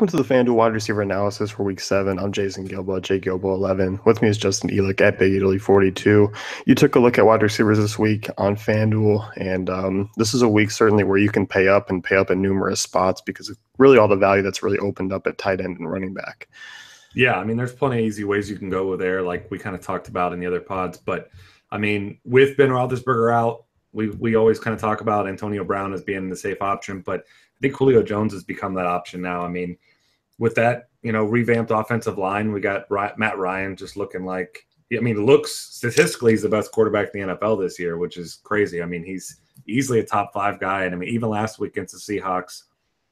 Welcome to the FanDuel wide receiver analysis for Week 7. I'm Jason Gilbo, JGilbo11. With me is Justin Elick at Big Italy 42. You took a look at wide receivers this week on FanDuel, and this is a week certainly where you can pay up in numerous spots because of really all the value that's really opened up at tight end and running back. Yeah, I mean, there's plenty of easy ways you can go there, like we kind of talked about in the other pods. But, I mean, with Ben Roethlisberger out, we always kind of talk about Antonio Brown as being the safe option, but I think Julio Jones has become that option now. I mean, with that, revamped offensive line, we got Matt Ryan just looking like – looks statistically he's the best quarterback in the NFL this year, which is crazy. I mean, he's easily a top 5 guy. And, I mean, even last week against the Seahawks,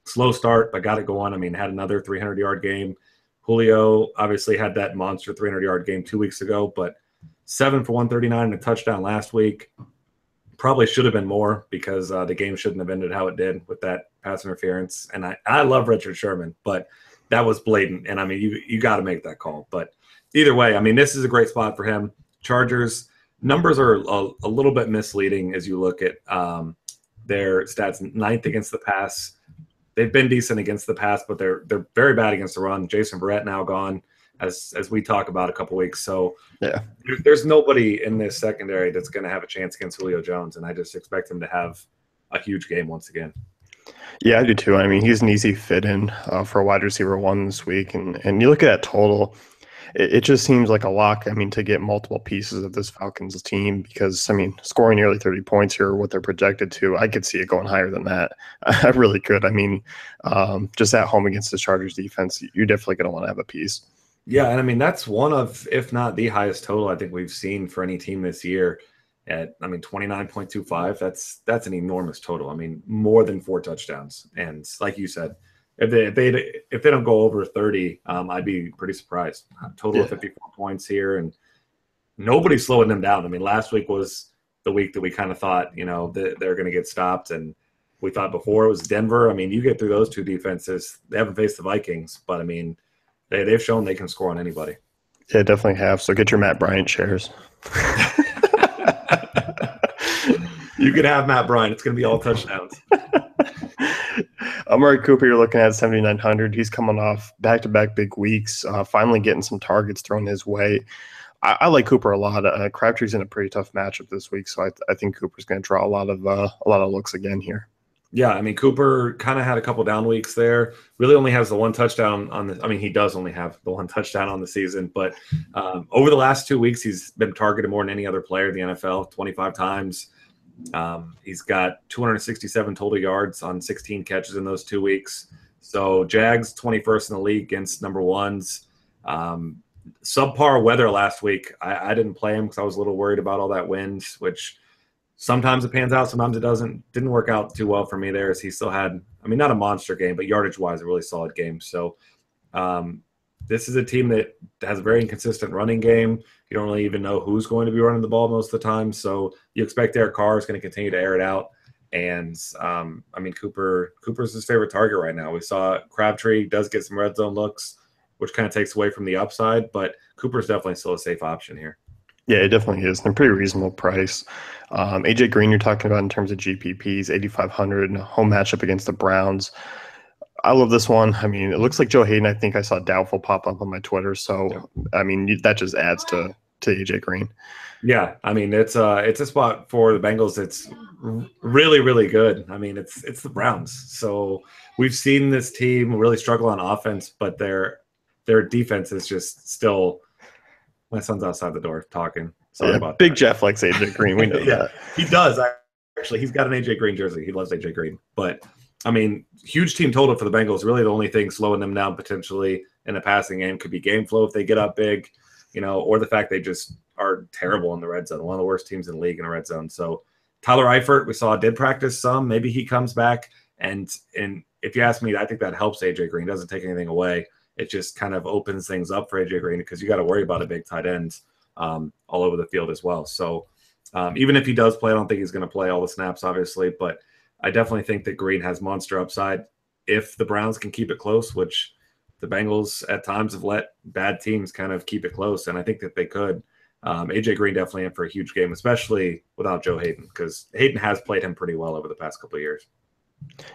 slow start, but got it going. I mean, had another 300-yard game. Julio obviously had that monster 300-yard game 2 weeks ago, but 7 for 139 and a touchdown last week. Probably should have been more because the game shouldn't have ended how it did with that pass interference. And I love Richard Sherman, but that was blatant. And, I mean, you got to make that call. But either way, I mean, this is a great spot for him. Chargers numbers are a little bit misleading as you look at their stats. 9th against the pass. They've been decent against the pass, but they're very bad against the run. Jason Verrett now gone, as we talk about a couple weeks. So yeah, there's nobody in this secondary that's going to have a chance against Julio Jones, and I just expect him to have a huge game once again. Yeah, I do too. I mean, he's an easy fit in for a wide receiver 1 this week, and you look at that total. It just seems like a lock, I mean, to get multiple pieces of this Falcons team because, I mean, scoring nearly 30 points here, what they're projected to, I could see it going higher than that. I really could. I mean, just at home against the Chargers defense, you're definitely going to want to have a piece. Yeah, and I mean, that's one of, if not the highest total I think we've seen for any team this year at, 29.25. That's an enormous total. I mean, more than 4 touchdowns. And like you said, if they don't go over 30, I'd be pretty surprised. Total of 54 points here, and nobody's slowing them down. I mean, last week was the week that we kind of thought, that they're going to get stopped, and we thought before it was Denver. I mean, you get through those 2 defenses. They haven't faced the Vikings, but I mean, they've shown they can score on anybody. Yeah, definitely have. So get your Matt Bryant shares. You can have Matt Bryant. It's going to be all touchdowns. Amari Cooper, you're looking at 7,900. He's coming off back-to-back big weeks, finally getting some targets thrown his way. I like Cooper a lot. Crabtree's in a pretty tough matchup this week, so I think Cooper's going to draw a lot of looks again here. Yeah, I mean, Cooper kind of had a couple down weeks there. Really only has the 1 touchdown on the – I mean, he does only have the 1 touchdown on the season. But over the last 2 weeks, he's been targeted more than any other player in the NFL, 25 times. He's got 267 total yards on 16 catches in those 2 weeks. So Jags 21st in the league against number 1s. Subpar weather last week. I didn't play him because I was a little worried about all that wind, which sometimes it pans out, sometimes it doesn't. Didn't work out too well for me there as he still had, not a monster game, but yardage-wise, a really solid game. So this is a team that has a very inconsistent running game. You don't really even know who's going to be running the ball most of the time. So you expect Derek Carr is going to continue to air it out. And, Cooper's his favorite target right now. We saw Crabtree does get some red zone looks, which kind of takes away from the upside. But Cooper's definitely still a safe option here. Yeah, it definitely is. They're pretty reasonable price. AJ Green, you're talking about in terms of GPPs, 8,500, home matchup against the Browns. I love this one. I mean, it looks like Joe Hayden. I think I saw doubtful pop up on my Twitter. So, I mean, that just adds to AJ Green. Yeah, I mean, it's a spot for the Bengals. It's really, really good. I mean, it's the Browns. So we've seen this team really struggle on offense, but their defense is just still. My son's outside the door talking. Sorry about Big that. Jeff likes AJ Green. We know that. He does. Actually, he's got an AJ Green jersey. He loves AJ Green. But, I mean, huge team total for the Bengals. Really the only thing slowing them down potentially in the passing game could be game flow if they get up big, or the fact they just are terrible in the red zone. One of the worst teams in the league in the red zone. So Tyler Eifert, we saw did practice some. Maybe he comes back. And if you ask me, I think that helps AJ Green. Doesn't take anything away. It just kind of opens things up for AJ Green because you got to worry about a big tight end all over the field as well. So even if he does play, I don't think he's going to play all the snaps, obviously. But I definitely think that Green has monster upside if the Browns can keep it close, which the Bengals at times have let bad teams kind of keep it close. And I think that they could. AJ Green definitely in for a huge game, especially without Joe Hayden, because Hayden has played him pretty well over the past couple of years.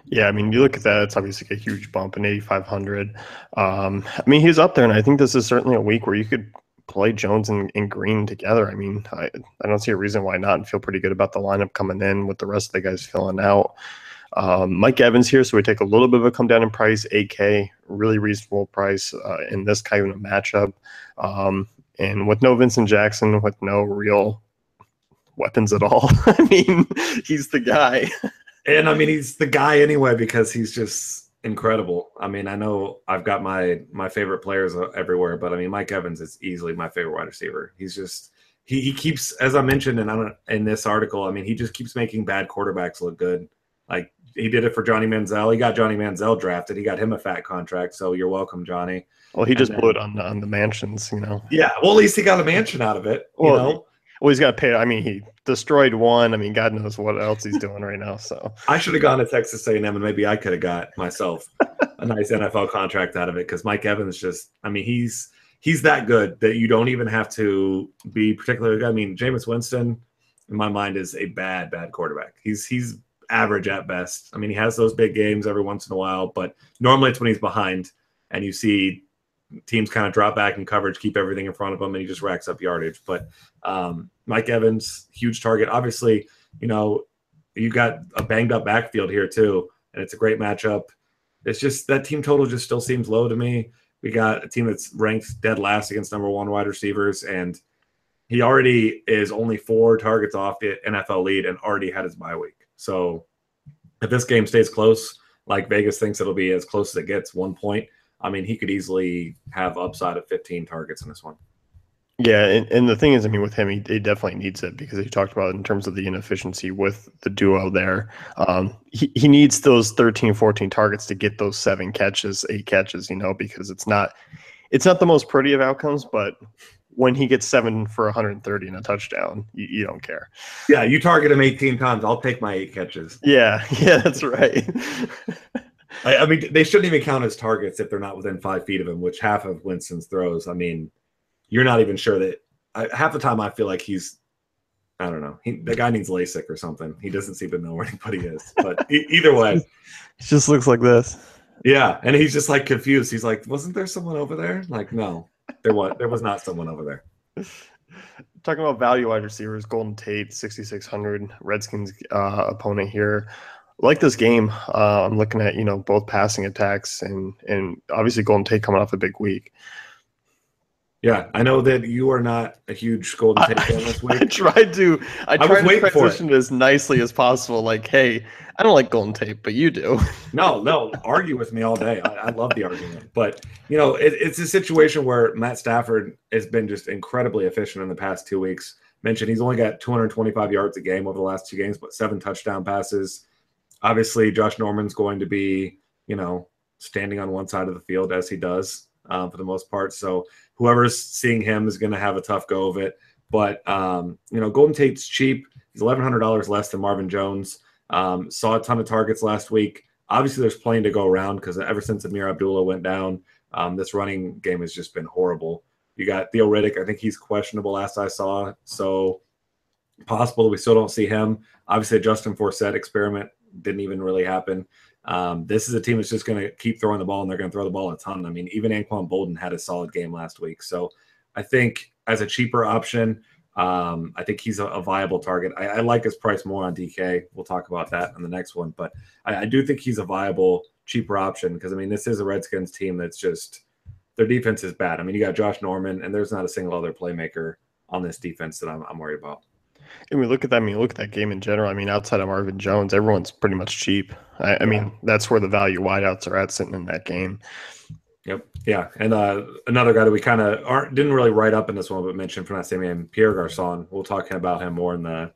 Yeah, I mean, you look at that, it's obviously a huge bump in 8,500. I mean, he's up there, and I think this is certainly a week where you could play Jones and Green together. I mean, I don't see a reason why not and feel pretty good about the lineup coming in with the rest of the guys filling out. Mike Evans here, so we take a little bit of a come down in price, 8K, really reasonable price in this kind of matchup. And with no Vincent Jackson, with no real weapons at all, I mean, he's the guy. And I mean, he's the guy anyway because he's just incredible. I mean, I know I've got my favorite players everywhere, but I mean, Mike Evans is easily my favorite wide receiver. He's just he keeps, as I mentioned in this article, I mean, he just keeps making bad quarterbacks look good. Like he did it for Johnny Manziel. He got Johnny Manziel drafted. He got him a fat contract. So you're welcome, Johnny. Well, he And just blew then it on the mansions, you know. yeah, well, at least he got a mansion out of it, you Well, know. well, he's got to pay. I mean, he destroyed one. I mean, God knows what else he's doing right now. So I should have gone to Texas A&M and maybe I could have got myself a nice NFL contract out of it because Mike Evans just, I mean, he's that good that you don't even have to be particularly good. I mean, Jameis Winston, in my mind, is a bad quarterback. He's average at best. I mean, he has those big games every once in a while, but normally it's when he's behind and you see teams kind of drop back in coverage, keep everything in front of him, and he just racks up yardage. But Mike Evans, huge target. Obviously, you know, you got a banged up backfield here too, and it's a great matchup. It's just that team total just still seems low to me. We got a team that's ranked dead last against number one wide receivers, and he already is only 4 targets off the NFL lead and already had his bye week. So if this game stays close, like Vegas thinks it'll be as close as it gets, 1 point, I mean, he could easily have upside of 15 targets in this one. yeah, and the thing is, I mean, with him, he definitely needs it because he talked about it in terms of the inefficiency with the duo there. He needs those 13, 14 targets to get those 7 catches, 8 catches, you know, because it's not the most pretty of outcomes, but when he gets 7 for 130 and a touchdown, you don't care. Yeah, you target him 18 times. I'll take my 8 catches. Yeah, yeah, that's right. I mean, they shouldn't even count as targets if they're not within 5 feet of him, which half of Winston's throws. I mean, you're not even sure that half the time I feel like he's, I don't know, the guy needs LASIK or something. He doesn't seem to know where anybody is. But either way, It just looks like this. yeah. And he's just like confused. He's like, wasn't there someone over there? Like, no, there was not someone over there. Talking about value wide receivers, Golden Tate, 6,600, Redskins opponent here. Like this game, I'm looking at both passing attacks and obviously Golden Tate coming off a big week. Yeah, I know that you are not a huge Golden Tate fan this week. I tried to transition it as nicely as possible. Like, hey, I don't like Golden Tate, but you do. No, argue with me all day. I love the argument, but it's a situation where Matt Stafford has been just incredibly efficient in the past 2 weeks. Mentioned he's only got 225 yards a game over the last 2 games, but 7 touchdown passes. Obviously, Josh Norman's going to be, standing on one side of the field as he does for the most part. So whoever's seeing him is going to have a tough go of it. But, Golden Tate's cheap. He's $1,100 less than Marvin Jones. Saw a ton of targets last week. Obviously, there's plenty to go around because ever since Amir Abdullah went down, this running game has just been horrible. You got Theo Riddick. I think he's questionable last I saw. So possible that we still don't see him. Obviously, a Justin Forsett experiment didn't even really happen. This is a team that's just going to keep throwing the ball, and they're going to throw the ball a ton. I mean, even Anquan Bolden had a solid game last week. So I think as a cheaper option, I think he's a viable target. I like his price more on DK. We'll talk about that in the next one. But I do think he's a viable, cheaper option because, I mean, this is a Redskins team that's just – their defense is bad. I mean, you got Josh Norman, and there's not a single other playmaker on this defense that I'm worried about. And we look at that. I mean, look at that game in general. I mean, outside of Marvin Jones, everyone's pretty much cheap. I mean, that's where the value wideouts are at sitting in that game. Yep. Yeah. And another guy that we kind of didn't really write up in this one, but mentioned from that same name, Pierre Garçon. We'll talk about him more in the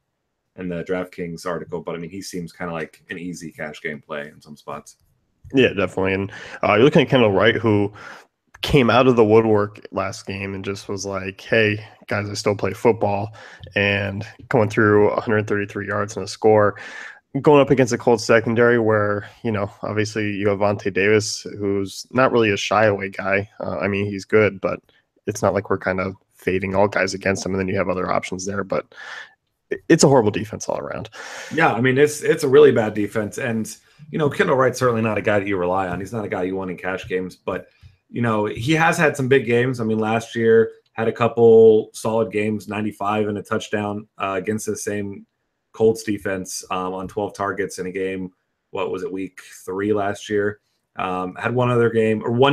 DraftKings article. But I mean, he seems kind of like an easy cash game play in some spots. Yeah, definitely. And you're looking at Kendall Wright, who came out of the woodwork last game and just was like, hey, guys, I still play football, and going through 133 yards and a score, going up against a Colts secondary where, obviously you have Vontae Davis, who's not really a shy away guy. I mean, he's good, but it's not like we're kind of fading all guys against him, and then you have other options there. But it's a horrible defense all around. Yeah, I mean, it's a really bad defense. And Kendall Wright's certainly not a guy that you rely on. He's not a guy you want in cash games, but he has had some big games. I mean, last year had a couple solid games, 95 and a touchdown against the same Colts defense on 12 targets in a game. What was it, week 3 last year? Had one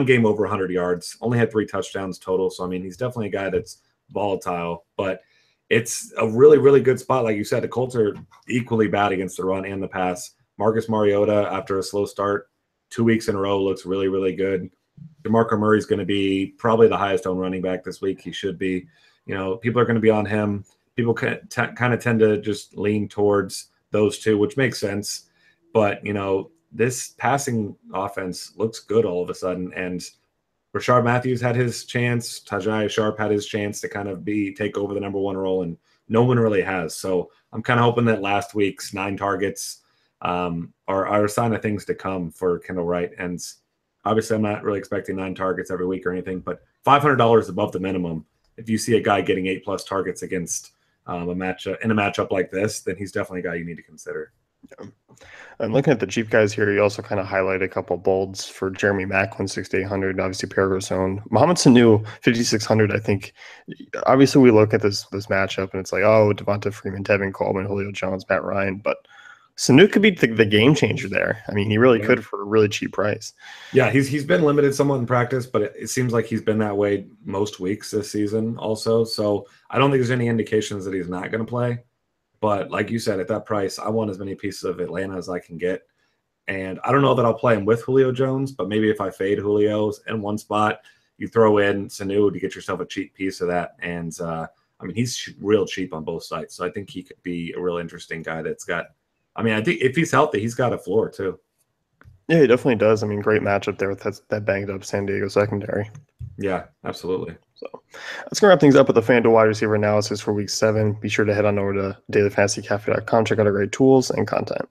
game over 100 yards, only had 3 touchdowns total. So, I mean, he's definitely a guy that's volatile, but it's a really, really good spot. Like you said, the Colts are equally bad against the run and the pass. Marcus Mariota, after a slow start, 2 weeks in a row, looks really, really good. DeMarco Murray's going to be probably the highest owned running back this week. He should be. People are going to be on him. People kind of tend to just lean towards those two, which makes sense. But, this passing offense looks good all of a sudden. And Rashard Matthews had his chance. Tajay Sharp had his chance to kind of take over the number 1 role, and no one really has. So I'm kind of hoping that last week's 9 targets are a sign of things to come for Kendall Wright. And obviously, I'm not really expecting 9 targets every week or anything, but $500 above the minimum. If you see a guy getting 8+ targets against a matchup like this, then he's definitely a guy you need to consider. Yeah. And looking at the cheap guys here, you also kind of highlight a couple bolds for Jeremy Maclin, 6,800, obviously Pierre Garçon. Mohamed Sanu, 5,600, I think. Obviously, we look at this matchup, and it's like, oh, Devonta Freeman, Tevin Coleman, Julio Jones, Matt Ryan. But Sanu could be the game changer there. I mean, he really could for a really cheap price. Yeah, he's been limited somewhat in practice, but it seems like he's been that way most weeks this season also. So I don't think there's any indications that he's not going to play. But like you said, at that price, I want as many pieces of Atlanta as I can get. And I don't know that I'll play him with Julio Jones, but maybe if I fade Julio's in one spot, you throw in Sanu to get yourself a cheap piece of that. And I mean, he's real cheap on both sides. So I think he could be a real interesting guy that's got, I mean, I think if he's healthy, he's got a floor too. Yeah, he definitely does. I mean, great matchup there with that banged up San Diego secondary. Yeah, absolutely. So let's go wrap things up with the FanDuel wide receiver analysis for week 7. Be sure to head on over to dailyfantasycafe.com, check out our great tools and content.